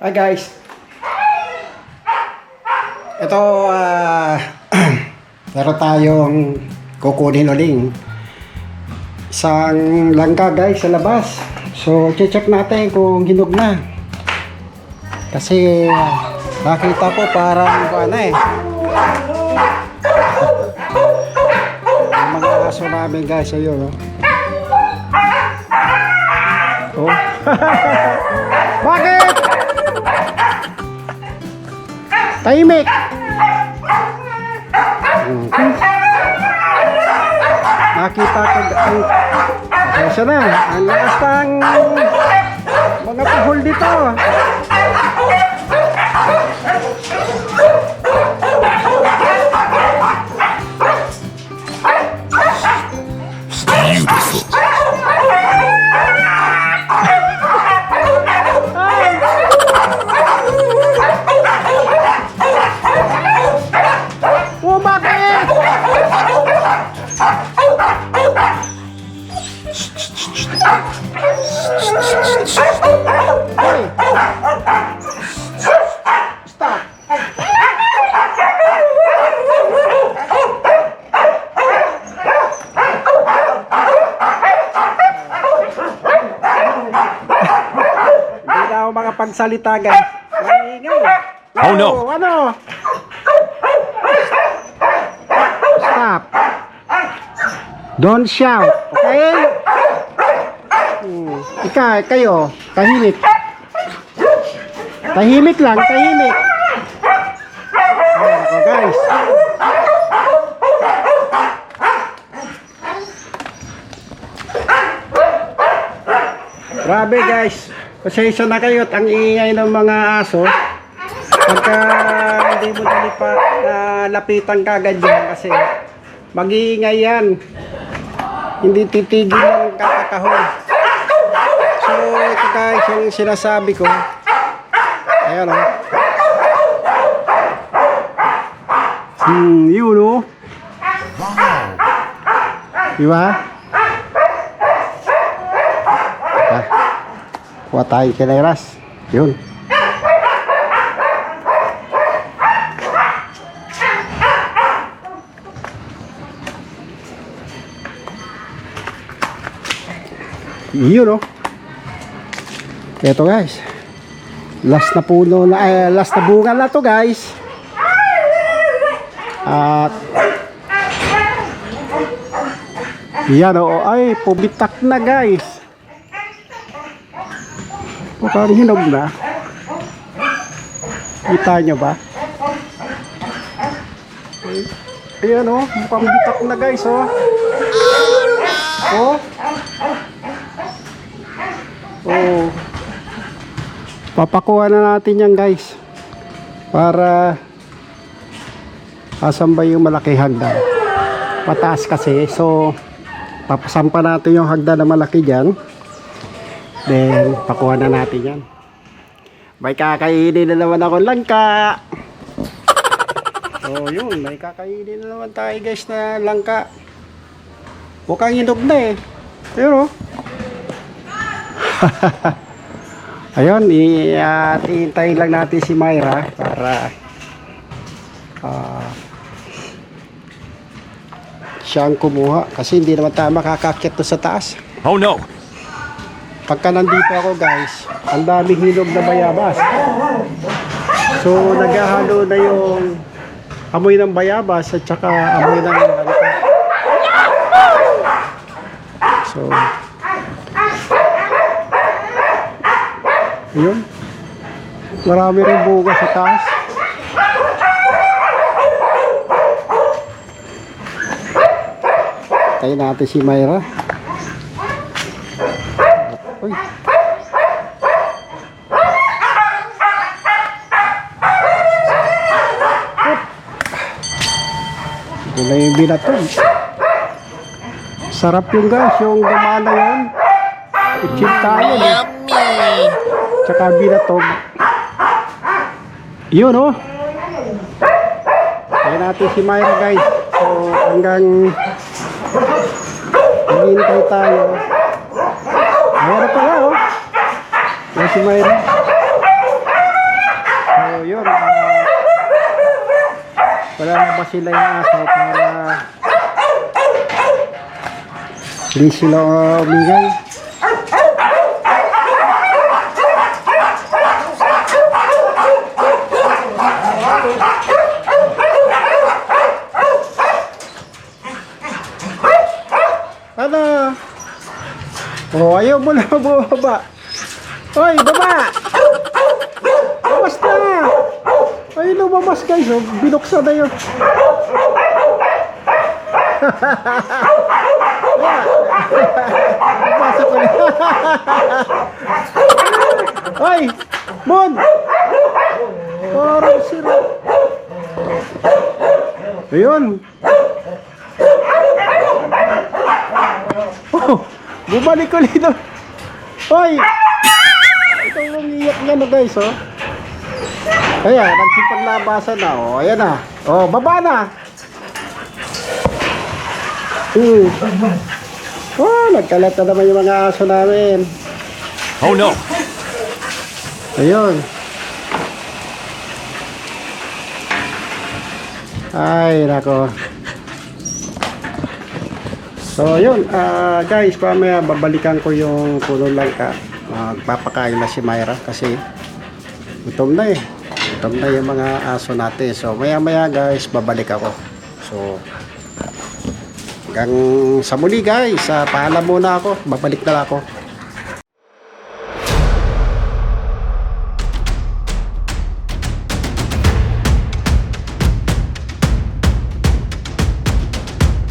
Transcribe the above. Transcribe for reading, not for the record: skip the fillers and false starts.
Hi guys. Ito meron tayong kukunin uling isang langka guys sa labas. So check natin kung hinog na. Kasi nakita ko parang ano yung mga aso namin guys ayun oh. Oh. Bakit? Tahimik. Nakita ko kasi na ang lakas ng mga puhol dito. Mga pagsalita guys. Oh no. Ano? Stop. Don't shout. Okay? Kayo, tahimik. Tahimik lang, tahimik. Ayan ako guys. Grabe guys. Pasensya na kayo at ang ingay ng mga aso pagka hindi mo lapitan kagad yan kasi mag-iingay yan, hindi titigil ng kakakahon. So ito guys yung sinasabi ko, ayan o yun o diba? Kuha tayo kilayras. Yun. Yun oh. Ito guys. Last na puno na last na bunga na to guys. At yan oh. Ay pubitak na guys. Mukhang hinog na. Kita nyo ba? Ayan o, mukhang bitak na guys o. Oh. Oh. Papakuha na natin yan guys. Para asan ba yung malaki hagdan? Pataas kasi. So papasampa natin yung hagdan na malaki dyan. Then, pakuha na natin yan. May kakainin na naman ako langka. So, yun. May kakainin na naman tayo guys na langka. Mukhang hinog na eh. Pero, ayun, iintayin lang natin si Myra para siyang kumuha. Kasi hindi naman tayo makakakyat to sa taas. Oh no! Pagka nandito ako guys, ang daming hinog na bayabas. So naghahalo na yung amoy ng bayabas at saka amoy ng langka. So yun. Marami rin buga sa taas. Tayo natin si Myra. Uy. Ito na yung binatog. Sarap yung guys, yung gumana yun. Ichip tayo. Yummy! Tsaka binatog. Yun oh. Kaya natin si Myra guys. So hanggang maghihintay tayo. Mayroon pala oh. Yan si Myra. lalabas sila yung aso para hindi sila umingay. Ano? Oh, ayaw mo na bumaba. Hoy, baba! Labas na! Ay, lumabas guys. Oh. Binuksan na yun. Pasok ko na. Hoy! Mon! Parang sira. Ayun. Oh, bumalik ulit doon. Hoy! Ito yung iyak niya na guys, oh. Ayan, nagsipaglabasan na, oh. Ayan na. Oh, baba na. Oh, nagkalat na naman yung mga aso namin. Oh no! Ayun. Ay, nako. So, yun, guys, mamaya babalikan ko yung puno langka. Magpapakain na si Myra kasi gutom na eh. Gutom na yung mga aso natin. So, maya guys, babalik ako. So, hanggang sa muli guys. Paalam muna ako. Babalik na lang ako.